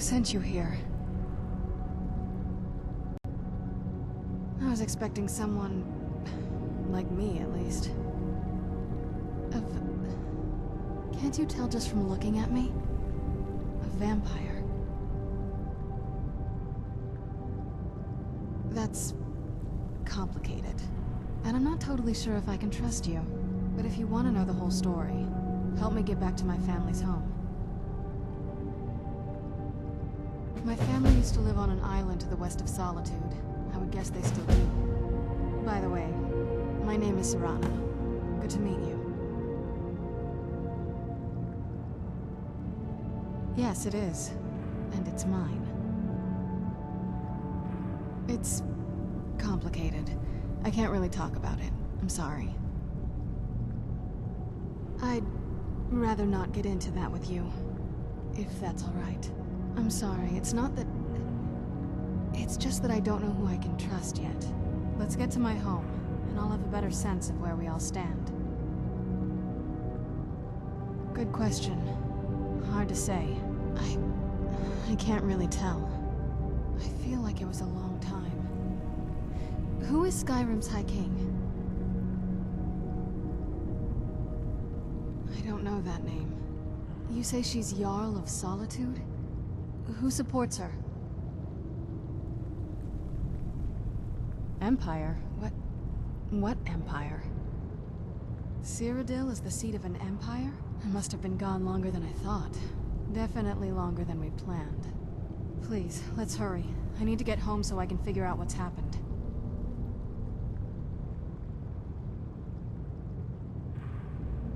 sent you here? I was expecting someone... like me, at least. Can't you tell just from looking at me? A vampire. That's... complicated. And I'm not totally sure if I can trust you. But if you want to know the whole story, help me get back to my family's home. My family used to live on an island to the west of Solitude. I would guess they still do. By the way, my name is Serana. Good to meet you. Yes, it is. And it's mine. It's... complicated. I can't really talk about it. I'm sorry. I'd rather not get into that with you, if that's all right. I'm sorry, it's not that... It's just that I don't know who I can trust yet. Let's get to my home, and I'll have a better sense of where we all stand. Good question. Hard to say. I can't really tell. I feel like it was a long time. Who is Skyrim's High King? I don't know that name. You say she's Jarl of Solitude? Who supports her? Empire? What empire? Cyrodil is the seat of an empire? It must have been gone longer than I thought. Definitely longer than we planned. Please, let's hurry. I need to get home so I can figure out what's happened.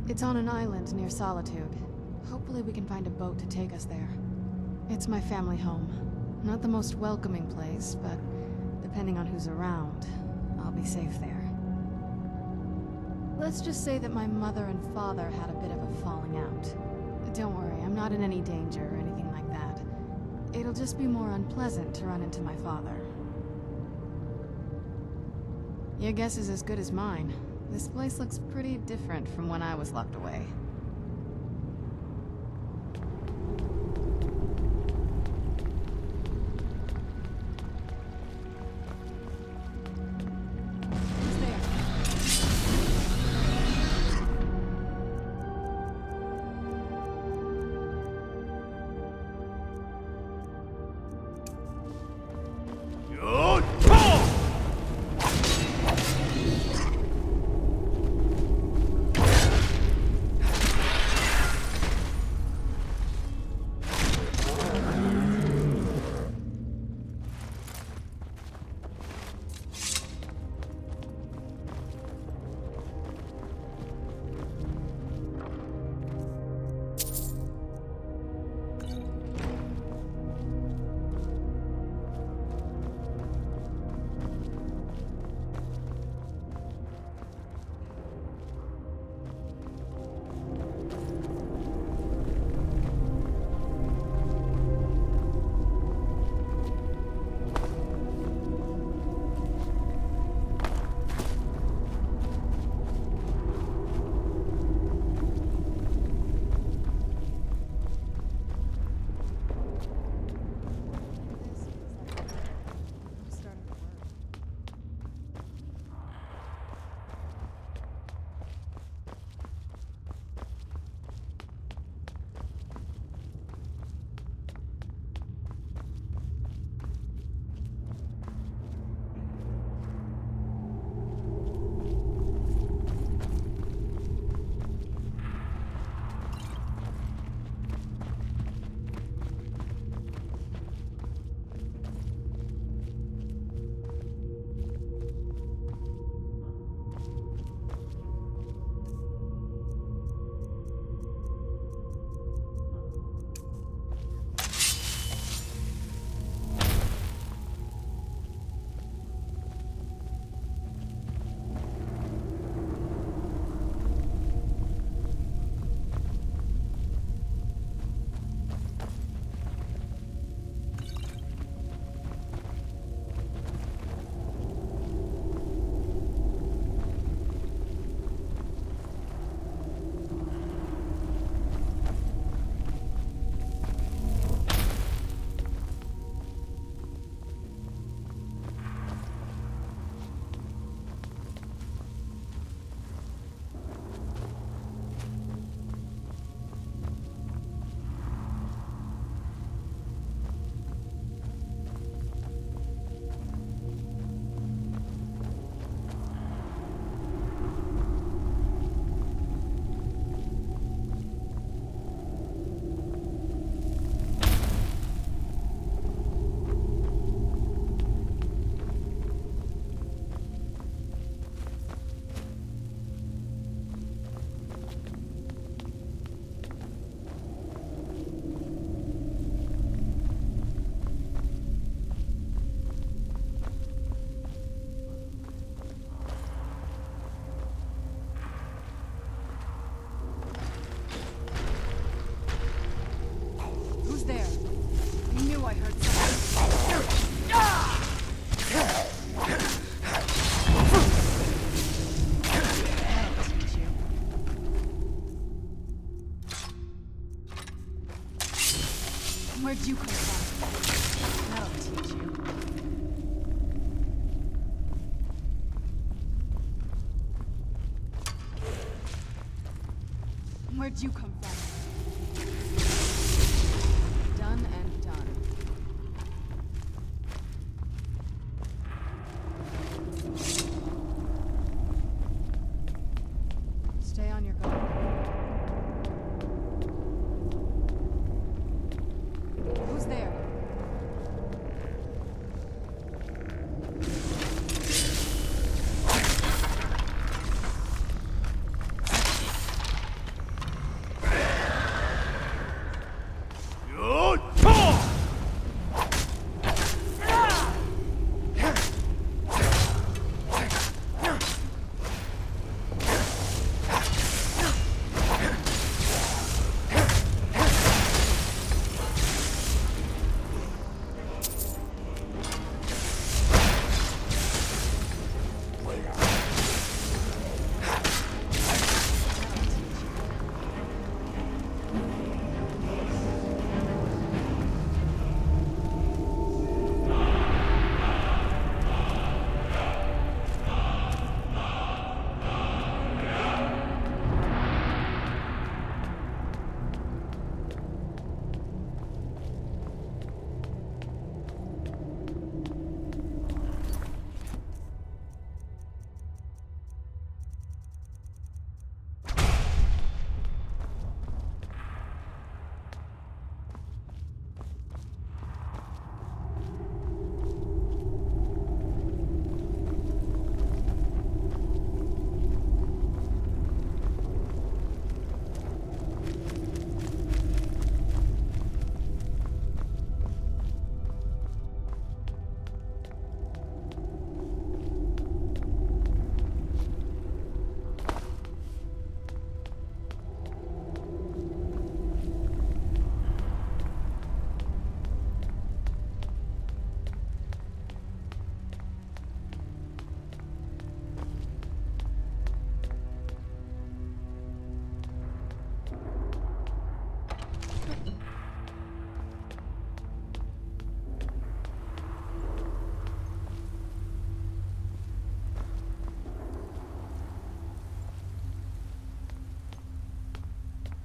It's on an island near Solitude. Hopefully we can find a boat to take us there. It's my family home. Not the most welcoming place, but depending on who's around, I'll be safe there. Let's just say that my mother and father had a bit of a falling out. Don't worry, I'm not in any danger or anything like that. It'll just be more unpleasant to run into my father. Your guess is as good as mine. This place looks pretty different from when I was locked away. Where'd you come from? That'll teach you. Where'd you come from? Done and done. Stay on your guard. Who's there?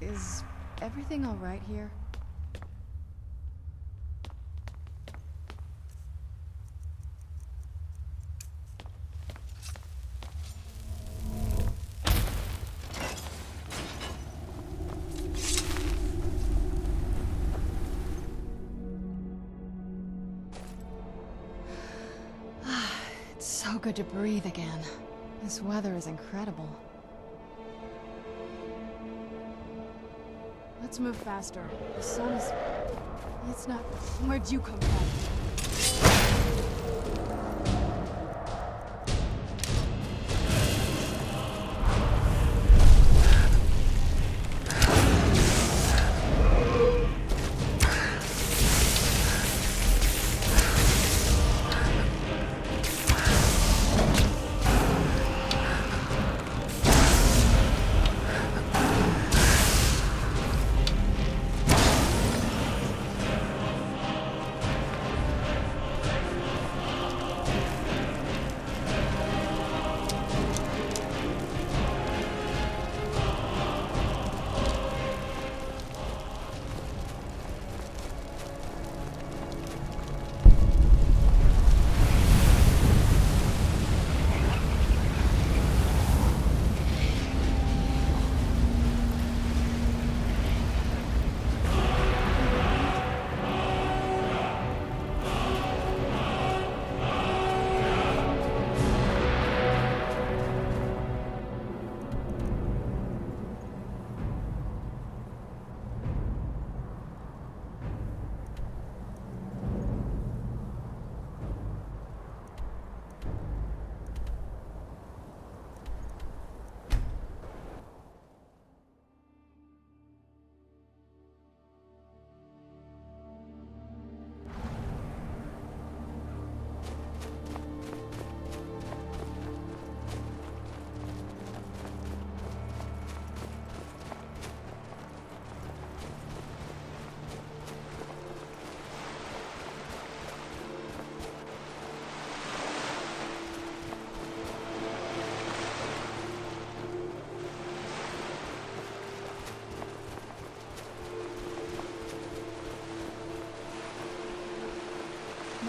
Is everything all right here? It's so good to breathe again. This weather is incredible. Let's move faster. The sun is... It's not... Where'd you come from?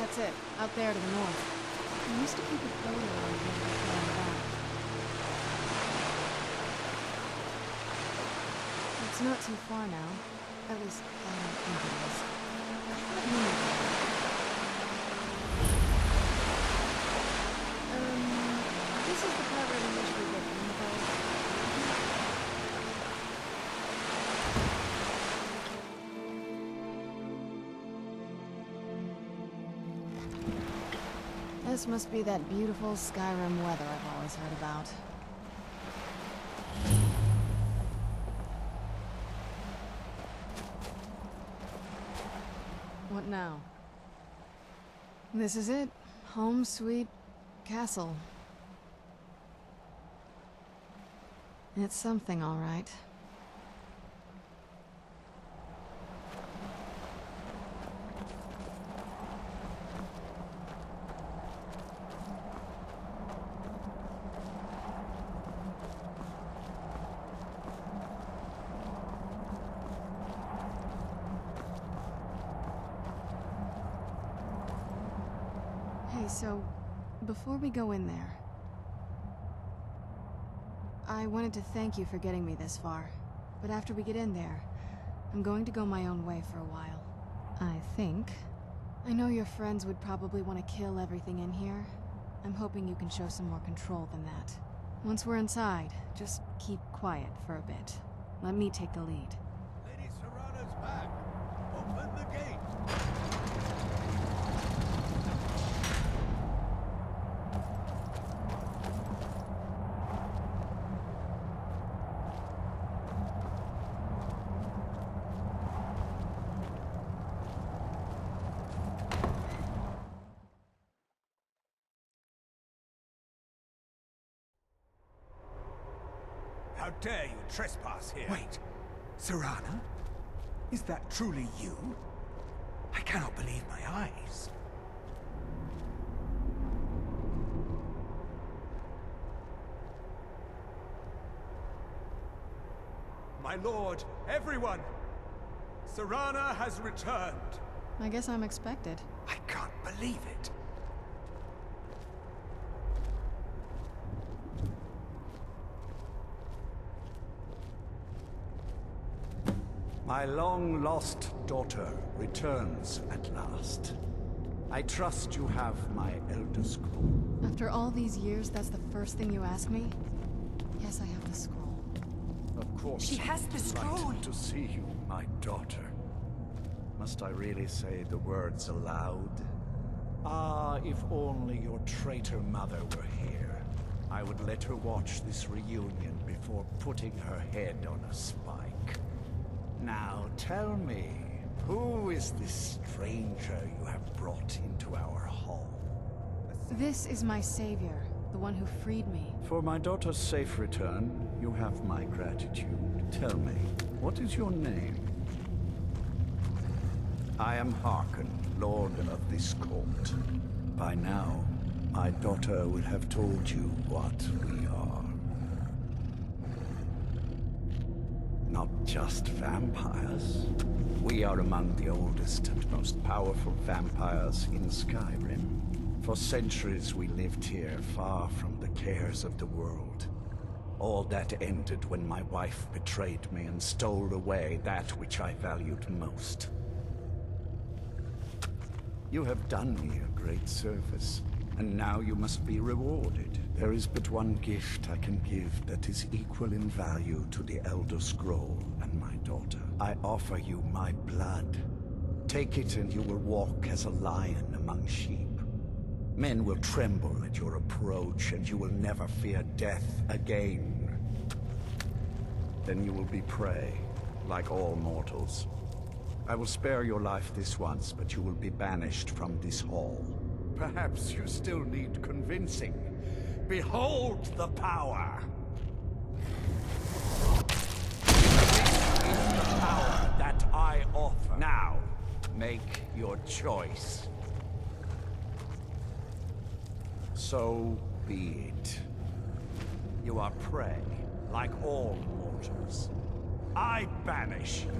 That's it, out there to the north. I used to keep a photo of it before I'm back. It's not too far now. At least, I don't think it is. This is the part where we usually get info. This must be that beautiful Skyrim weather I've always heard about. What now? This is it. Home sweet castle. It's something, all right. Hey, so, before we go in there, I wanted to thank you for getting me this far, but after we get in there, I'm going to go my own way for a while. I think. I know your friends would probably want to kill everything in here. I'm hoping you can show some more control than that. Once we're inside, just keep quiet for a bit. Let me take the lead. Lady Serrana's back. Open the gate. How dare you trespass here? Wait, Serrana? Is that truly you? I cannot believe my eyes. My lord, everyone! Serrana has returned. I guess I'm expected. I can't believe it. My long-lost daughter returns at last. I trust you have my Elder Scroll. After all these years, that's the first thing you ask me? Yes, I have the scroll. Of course. She has the scroll. Delighted to see you, my daughter. Must I really say the words aloud? Ah, if only your traitor mother were here. I would let her watch this reunion before putting her head on a spike. Now tell me, who is this stranger you have brought into our hall? This is my savior, the one who freed me. For my daughter's safe return, you have my gratitude. Tell me, what is your name? I am Harkon, Lord of this court. By now, my daughter will have told you what we are. Not just vampires. We are among the oldest and most powerful vampires in Skyrim. For centuries we lived here, far from the cares of the world. All that ended when my wife betrayed me and stole away that which I valued most. You have done me a great service, and now you must be rewarded. There is but one gift I can give that is equal in value to the Elder Scroll and my daughter. I offer you my blood. Take it and you will walk as a lion among sheep. Men will tremble at your approach, and you will never fear death again. Then you will be prey, like all mortals. I will spare your life this once, but you will be banished from this hall. Perhaps you still need convincing. Behold the power! This is the power that I offer. Now, make your choice. So be it. You are prey, like all mortals. I banish you.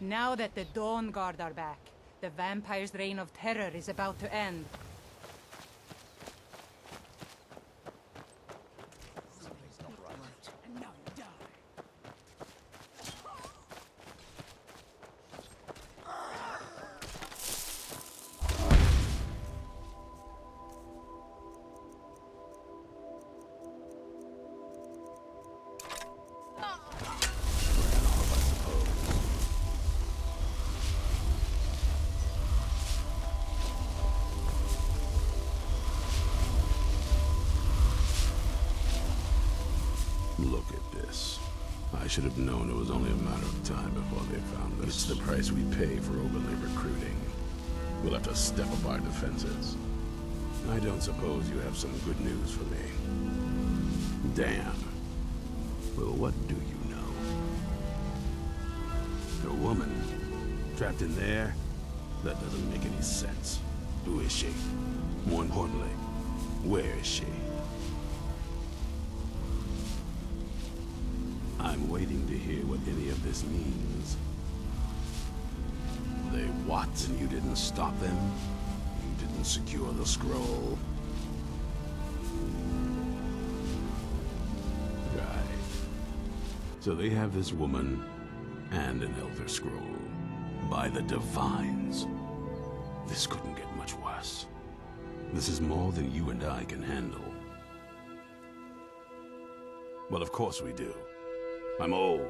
Now that the Dawn Guard are back, the vampire's reign of terror is about to end. Look at this. I should have known it was only a matter of time before they found us. It's the price we pay for overly recruiting. We'll have to step up our defenses. I don't suppose you have some good news for me. Damn. Well, what do you know? A woman trapped in there? That doesn't make any sense. Who is she? More importantly, where is she? I'm waiting to hear what any of this means. They what? And you didn't stop them? You didn't secure the scroll? Right. So they have this woman and an Elder Scroll. By the Divines. This couldn't get much worse. This is more than you and I can handle. Well, of course we do. I'm old,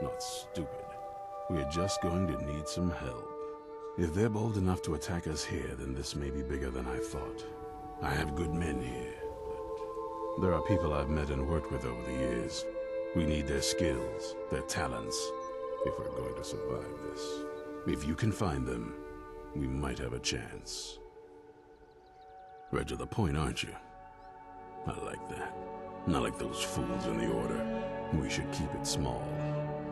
not stupid. We're just going to need some help. If they're bold enough to attack us here, then this may be bigger than I thought. I have good men here, but there are people I've met and worked with over the years. We need their skills, their talents, if we're going to survive this. If you can find them, we might have a chance. Right to the point, aren't you? I like that. Not like those fools in the Order. We should keep it small.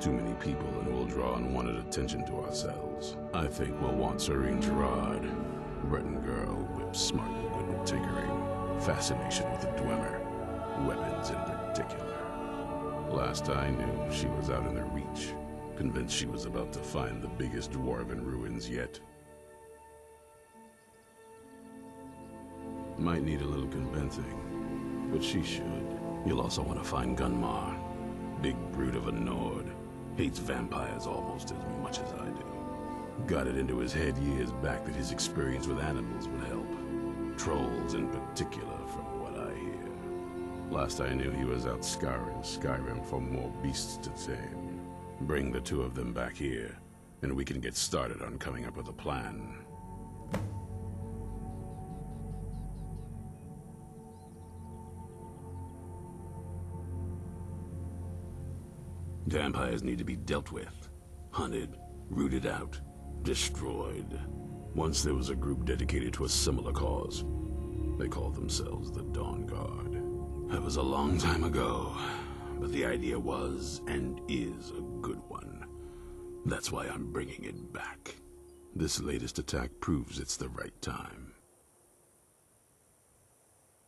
Too many people and we'll draw unwanted attention to ourselves. I think we'll want Serene Gerard. Breton girl, whip smart and good with tinkering. Fascination with the Dwemer. Weapons in particular. Last I knew, she was out in the Reach. Convinced she was about to find the biggest dwarven ruins yet. Might need a little convincing, but she should. You'll also want to find Gunmar. Big brute of a Nord. Hates vampires almost as much as I do. Got it into his head years back that his experience with animals would help. Trolls in particular, from what I hear. Last I knew he was out scouring Skyrim for more beasts to tame. Bring the two of them back here, and we can get started on coming up with a plan. Vampires need to be dealt with, hunted, rooted out, destroyed. Once there was a group dedicated to a similar cause. They called themselves the Dawn Guard. That was a long time ago, but the idea was and is a good one. That's why I'm bringing it back. This latest attack proves it's the right time.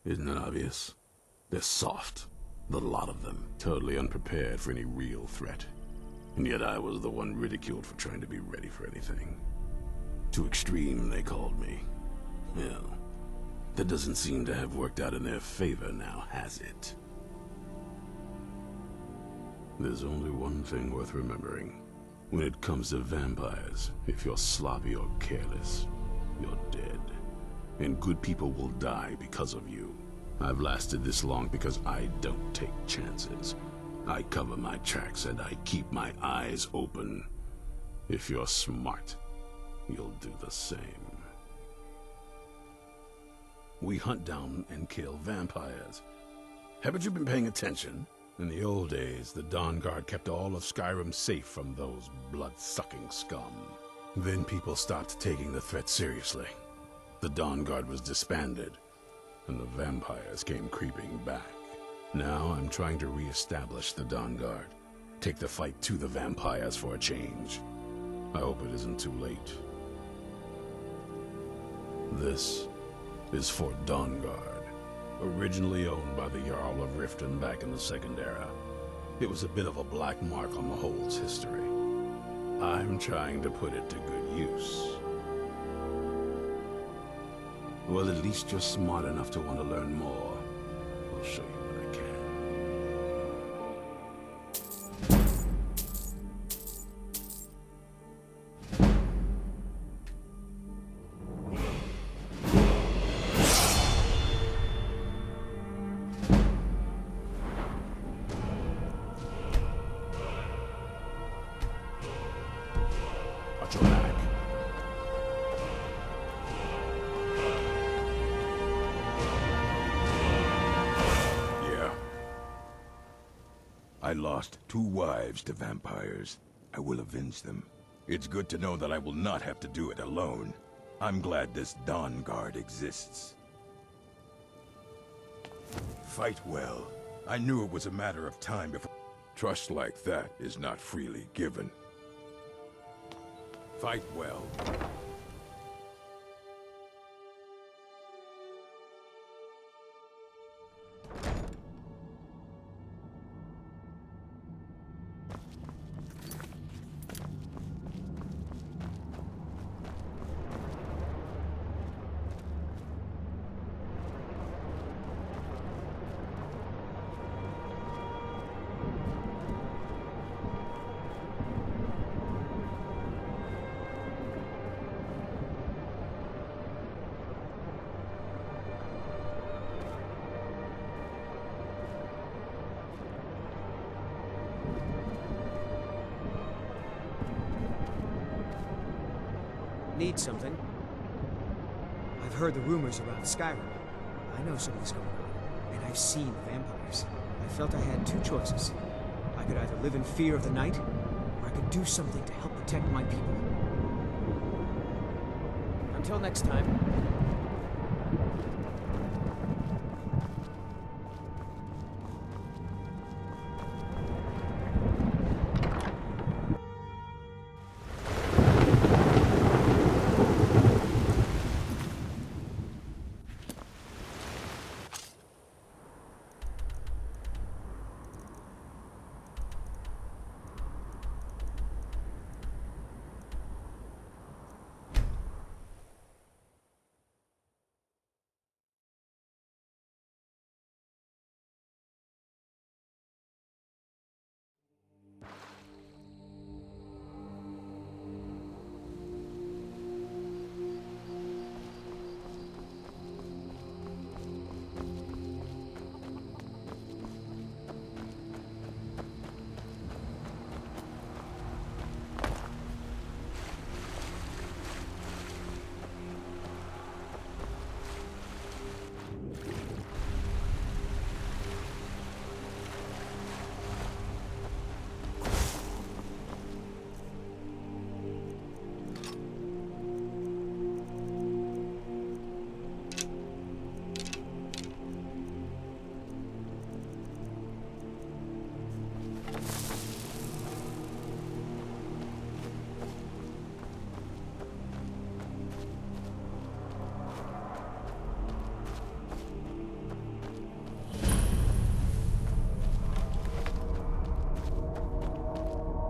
Isn't it obvious? They're soft. The lot of them, totally unprepared for any real threat. And yet I was the one ridiculed for trying to be ready for anything. Too extreme, they called me. Well, that doesn't seem to have worked out in their favor now, has it? There's only one thing worth remembering. When it comes to vampires, if you're sloppy or careless, you're dead. And good people will die because of you. I've lasted this long because I don't take chances. I cover my tracks and I keep my eyes open. If you're smart, you'll do the same. We hunt down and kill vampires. Haven't you been paying attention? In the old days, the Dawn Guard kept all of Skyrim safe from those blood-sucking scum. Then people stopped taking the threat seriously. The Dawn Guard was disbanded, and the vampires came creeping back. Now I'm trying to re-establish the Dawn Guard. Take the fight to the vampires for a change. I hope it isn't too late. This is Fort Dawnguard, originally owned by the Jarl of Riften back in the Second Era. It was a bit of a black mark on the Hold's history. I'm trying to put it to good use. Well, at least you're smart enough to want to learn more. I'll show you what I can. Watch your back. I lost 2 wives to vampires. I will avenge them. It's good to know that I will not have to do it alone. I'm glad this Dawn Guard exists. Fight well. I knew it was a matter of time before... Trust like that is not freely given. Fight well. Need something? I've heard the rumors about Skyrim. I know something's going on, and I've seen the vampires. I felt I had 2 choices. I could either live in fear of the night, or I could do something to help protect my people. Until next time.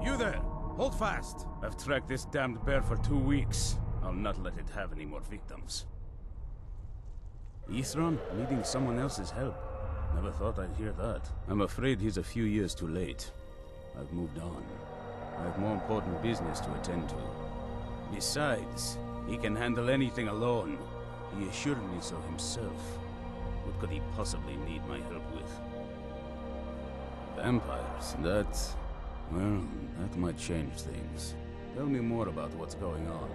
You there! Hold fast! I've tracked this damned bear for 2 weeks. I'll not let it have any more victims. Ithron needing someone else's help. Never thought I'd hear that. I'm afraid he's a few years too late. I've moved on. I have more important business to attend to. Besides, he can handle anything alone. He assured me so himself. What could he possibly need my help with? Vampires, that... well, that might change things. Tell me more about what's going on.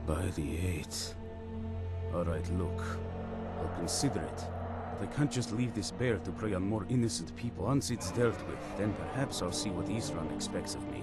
By the 8th. Alright, look. I'll consider it. But I can't just leave this bear to prey on more innocent people. Once it's dealt with, then perhaps I'll see what Ithron expects of me.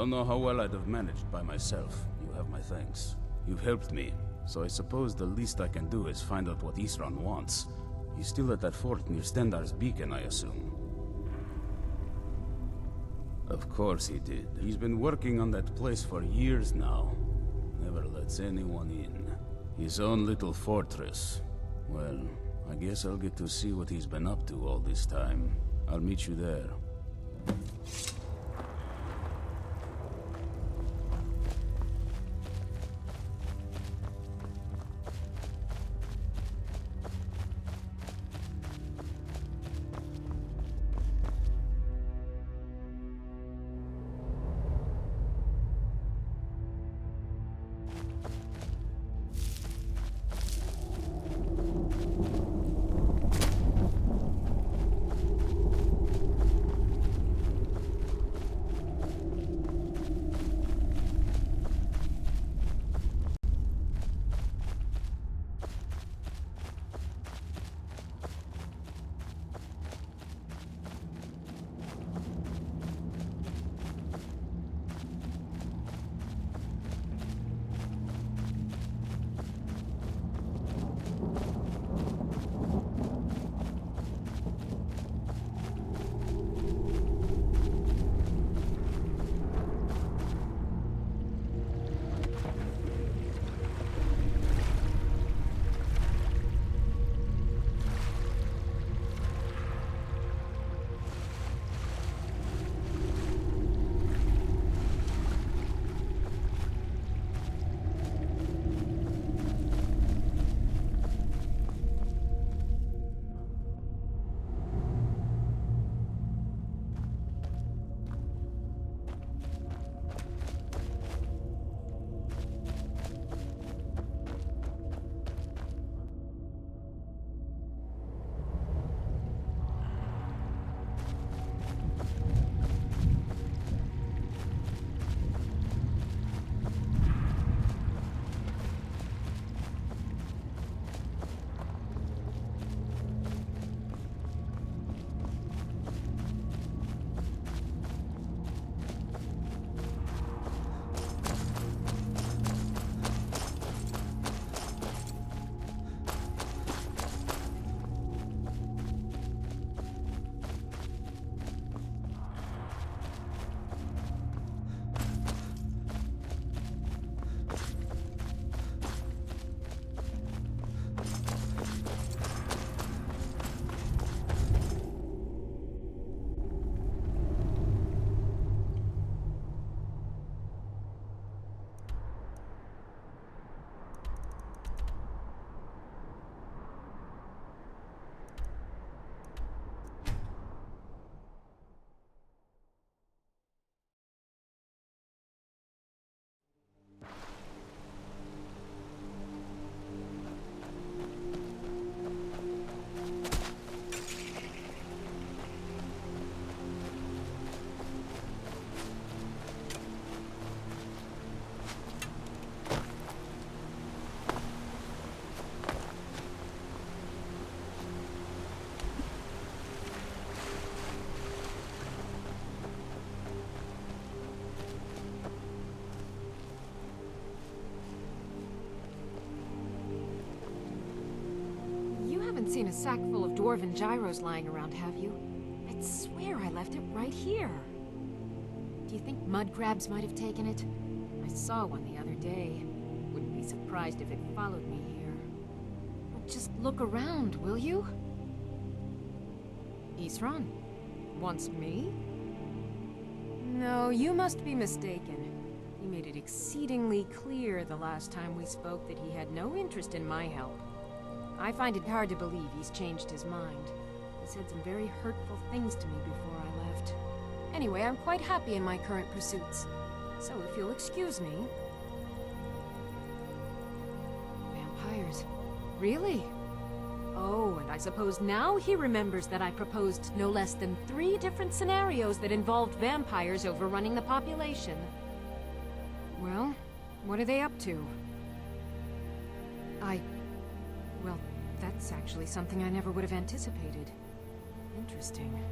Don't know how well I'd have managed by myself. You have my thanks. You've helped me, so I suppose the least I can do is find out what Isran wants. He's still at that fort near Stendar's beacon, I assume. Of course he did. He's been working on that place for years now. Never lets anyone in. His own little fortress. Well, I guess I'll get to see what he's been up to all this time. I'll meet you there. haven't seen a sack full of dwarven gyros lying around, have you? I'd swear I left it right here. Do you think mud crabs might have taken it? I saw one the other day. Wouldn't be surprised if it followed me here. Well, just look around, will you? Isran? Wants me? No, you must be mistaken. He made it exceedingly clear the last time we spoke that he had no interest in my help. I find it hard to believe he's changed his mind. He said some very hurtful things to me before I left. Anyway, I'm quite happy in my current pursuits. So if you'll excuse me... Vampires. Really? Oh, and I suppose now he remembers that I proposed no less than 3 different scenarios that involved vampires overrunning the population. Well, what are they up to? Well, that's actually something I never would have anticipated. Interesting.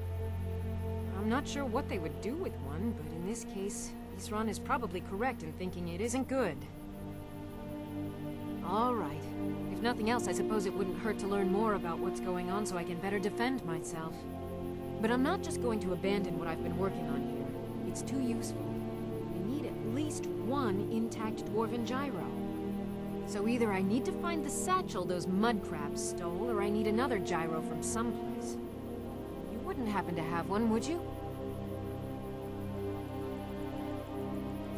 I'm not sure what they would do with one, but in this case, Isran is probably correct in thinking it isn't good. All right. If nothing else, I suppose it wouldn't hurt to learn more about what's going on so I can better defend myself. But I'm not just going to abandon what I've been working on here. It's too useful. I need at least one intact dwarven gyro. So either I need to find the satchel those mud crabs stole, or I need another gyro from someplace. You wouldn't happen to have one, would you?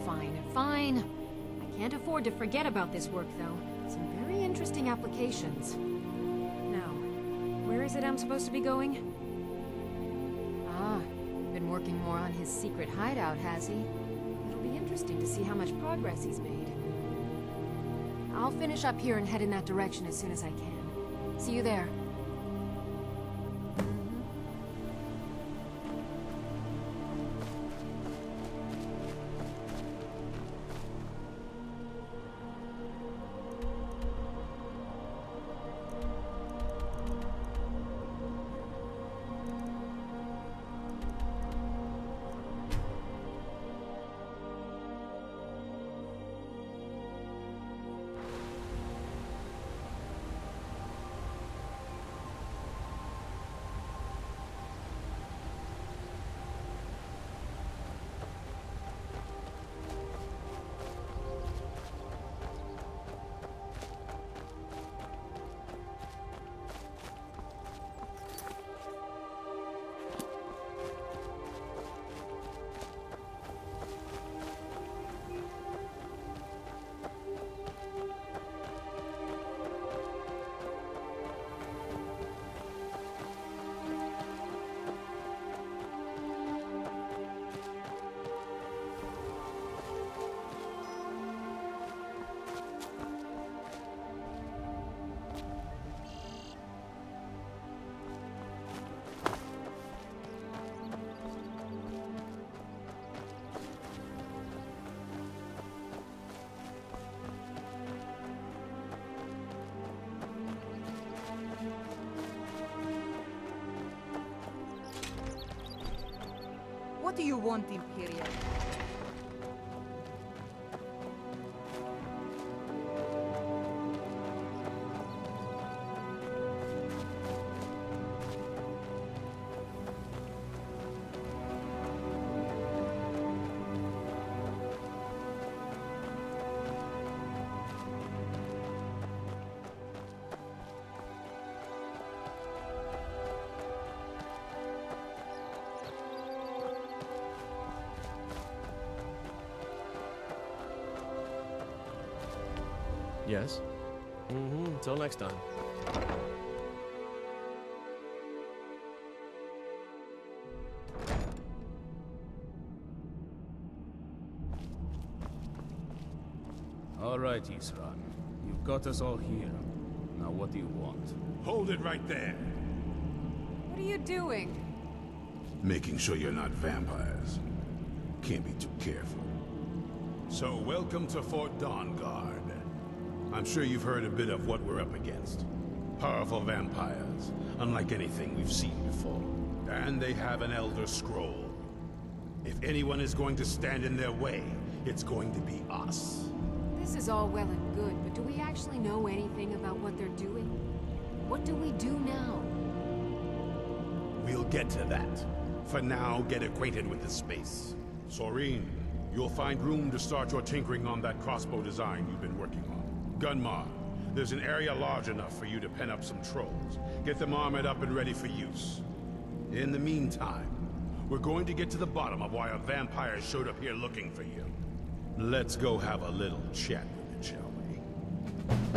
Fine, fine. I can't afford to forget about this work, though. Some very interesting applications. Now, where is it I'm supposed to be going? Ah, been working more on his secret hideout, has he? It'll be interesting to see how much progress he's made. I'll finish up here and head in that direction as soon as I can. See you there. What do you want, Imperial? Yes? Until next time. All right, Isran. You've got us all here. Now what do you want? Hold it right there. What are you doing? Making sure you're not vampires. Can't be too careful. So, welcome to Fort Dawnguard. I'm sure you've heard a bit of what we're up against. Powerful vampires, unlike anything we've seen before. And they have an Elder Scroll. If anyone is going to stand in their way, it's going to be us. This is all well and good, but do we actually know anything about what they're doing? What do we do now? We'll get to that. For now, get acquainted with the space. Soreen, you'll find room to start your tinkering on that crossbow design you've been working on. Gunmar, there's an area large enough for you to pen up some trolls. Get them armored up and ready for use. In the meantime, we're going to get to the bottom of why a vampire showed up here looking for you. Let's go have a little chat with it, shall we?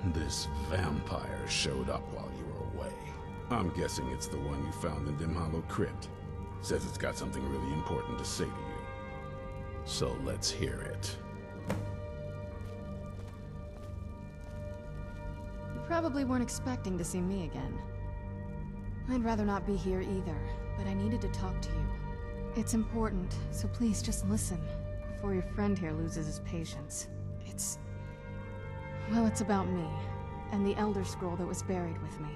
This vampire showed up while you were away. I'm guessing it's the one you found in Dim Hollow Crypt. Says it's got something really important to say to you. So let's hear it. You probably weren't expecting to see me again. I'd rather not be here either, but I needed to talk to you. It's important, so please just listen, before your friend here loses his patience. Well, it's about me, and the Elder Scroll that was buried with me.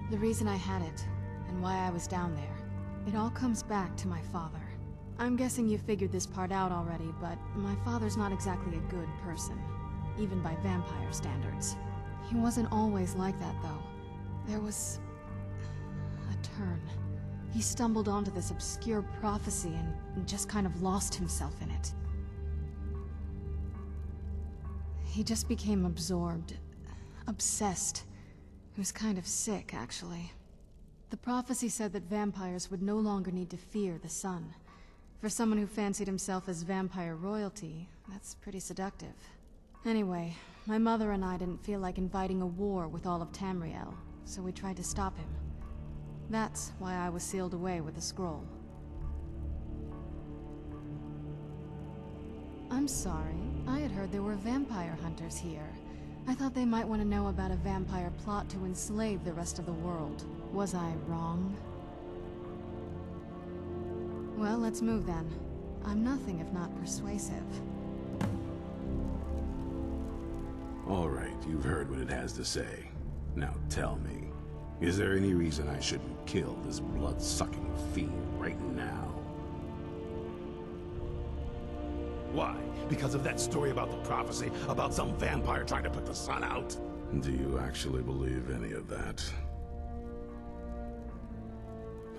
The reason I had it, and why I was down there, it all comes back to my father. I'm guessing you figured this part out already, but my father's not exactly a good person, even by vampire standards. He wasn't always like that, though. There was a turn. He stumbled onto this obscure prophecy and just kind of lost himself in it. He just became absorbed, obsessed. He was kind of sick, actually. The prophecy said that vampires would no longer need to fear the sun. For someone who fancied himself as vampire royalty, that's pretty seductive. Anyway, my mother and I didn't feel like inviting a war with all of Tamerial, so we tried to stop him. That's why I was sealed away with the scroll. I'm sorry. I had heard there were vampire hunters here. I thought they might want to know about a vampire plot to enslave the rest of the world. Was I wrong? Well, let's move then. I'm nothing if not persuasive. All right, you've heard what it has to say. Now tell me, is there any reason I shouldn't kill this blood-sucking fiend right now? Why? Because of that story about the prophecy, about some vampire trying to put the sun out? Do you actually believe any of that?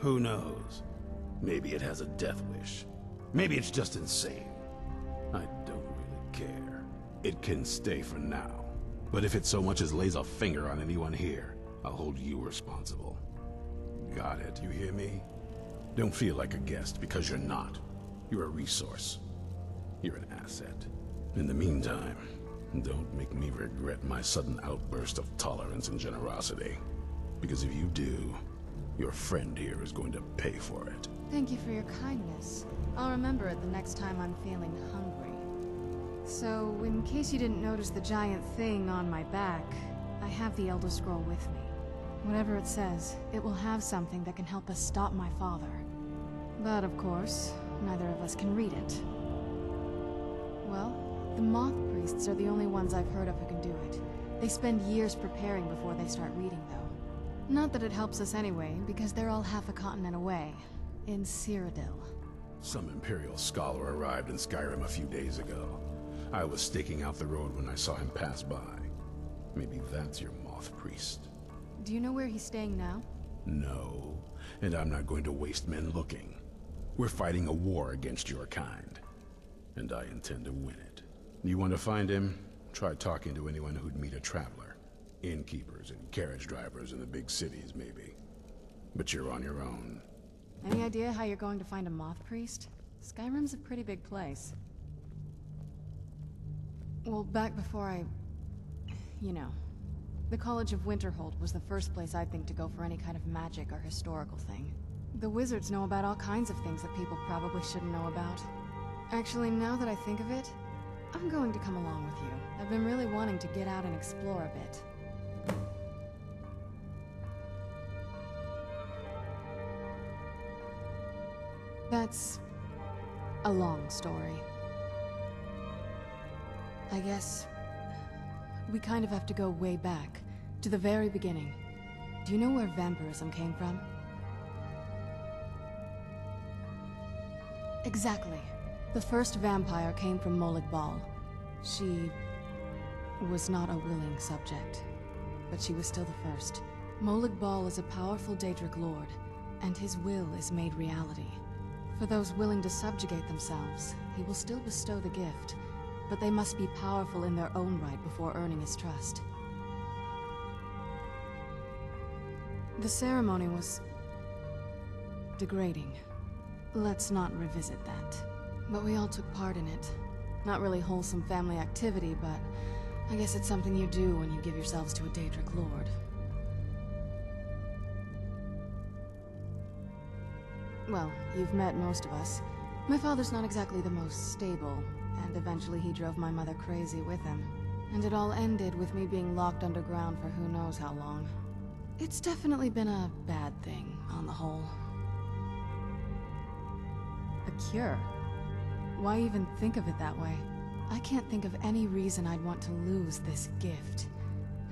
Who knows? Maybe it has a death wish. Maybe it's just insane. I don't really care. It can stay for now. But if it so much as lays a finger on anyone here, I'll hold you responsible. Got it, you hear me? Don't feel like a guest, because you're not. You're a resource. You're an asset. In the meantime, don't make me regret my sudden outburst of tolerance and generosity. Because if you do, your friend here is going to pay for it. Thank you for your kindness. I'll remember it the next time I'm feeling hungry. So, in case you didn't notice the giant thing on my back, I have the Elder Scroll with me. Whatever it says, it will have something that can help us stop my father. But of course, neither of us can read it. Well, the Moth Priests are the only ones I've heard of who can do it. They spend years preparing before they start reading, though. Not that it helps us anyway, because they're all half a continent away, in Cyrodil. Some Imperial scholar arrived in Skyrim a few days ago. I was staking out the road when I saw him pass by. Maybe that's your Moth Priest. Do you know where he's staying now? No, and I'm not going to waste men looking. We're fighting a war against your kind, and I intend to win it. You want to find him? Try talking to anyone who'd meet a traveler. Innkeepers and carriage drivers in the big cities, maybe. But you're on your own. Any idea how you're going to find a Moth Priest? Skyrim's a pretty big place. Well, back before you know, the College of Winterhold was the first place I'd think to go for any kind of magic or historical thing. The wizards know about all kinds of things that people probably shouldn't know about. Actually, now that I think of it, I'm going to come along with you. I've been really wanting to get out and explore a bit. That's a long story. I guess we kind of have to go way back, to the very beginning. Do you know where vampirism came from? Exactly. The first vampire came from Molag Bal. She was not a willing subject, but she was still the first. Molag Bal is a powerful Daedric lord, and his will is made reality. For those willing to subjugate themselves, he will still bestow the gift, but they must be powerful in their own right before earning his trust. The ceremony was degrading. Let's not revisit that. But we all took part in it. Not really wholesome family activity, but I guess it's something you do when you give yourselves to a Daedric lord. Well, you've met most of us. My father's not exactly the most stable, and eventually he drove my mother crazy with him. And it all ended with me being locked underground for who knows how long. It's definitely been a bad thing, on the whole. A cure? Why even think of it that way? I can't think of any reason I'd want to lose this gift.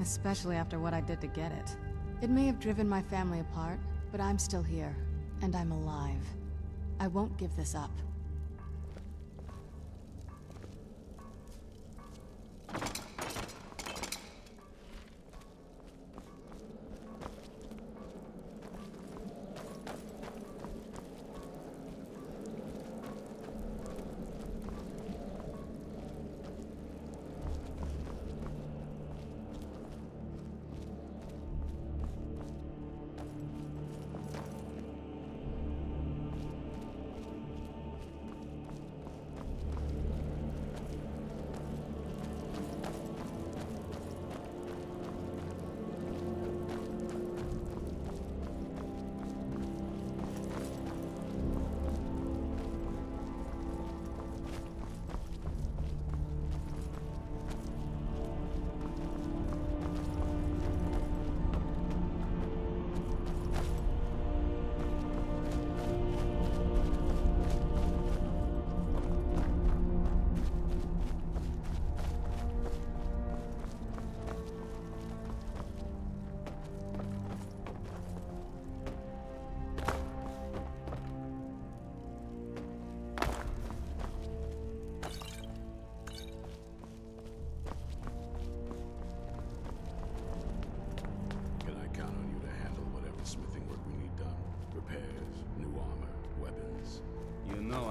Especially after what I did to get it. It may have driven my family apart, but I'm still here. And I'm alive. I won't give this up.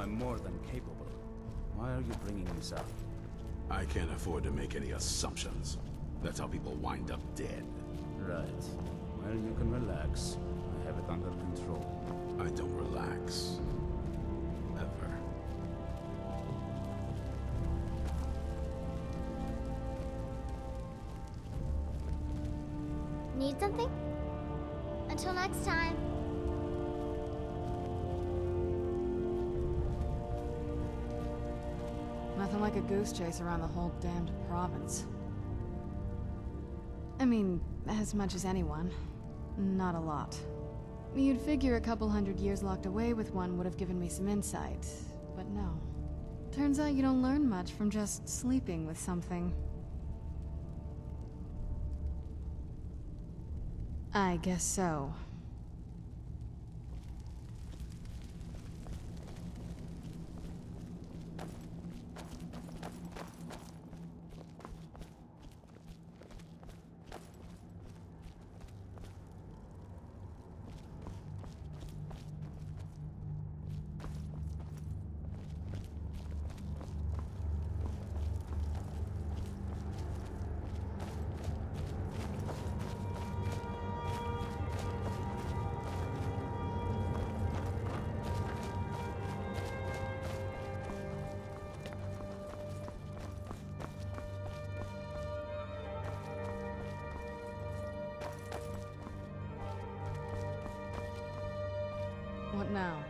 I'm more than capable. Why are you bringing this up? I can't afford to make any assumptions. That's how people wind up dead. Right. Well, you can relax. I have it under control. I don't relax. Ever. Need something? Until next time. Nothing like a goose chase around the whole damned province. I mean, as much as anyone. Not a lot. You'd figure a couple 100 years locked away with one would have given me some insight, but no. Turns out you don't learn much from just sleeping with something. I guess so. What now?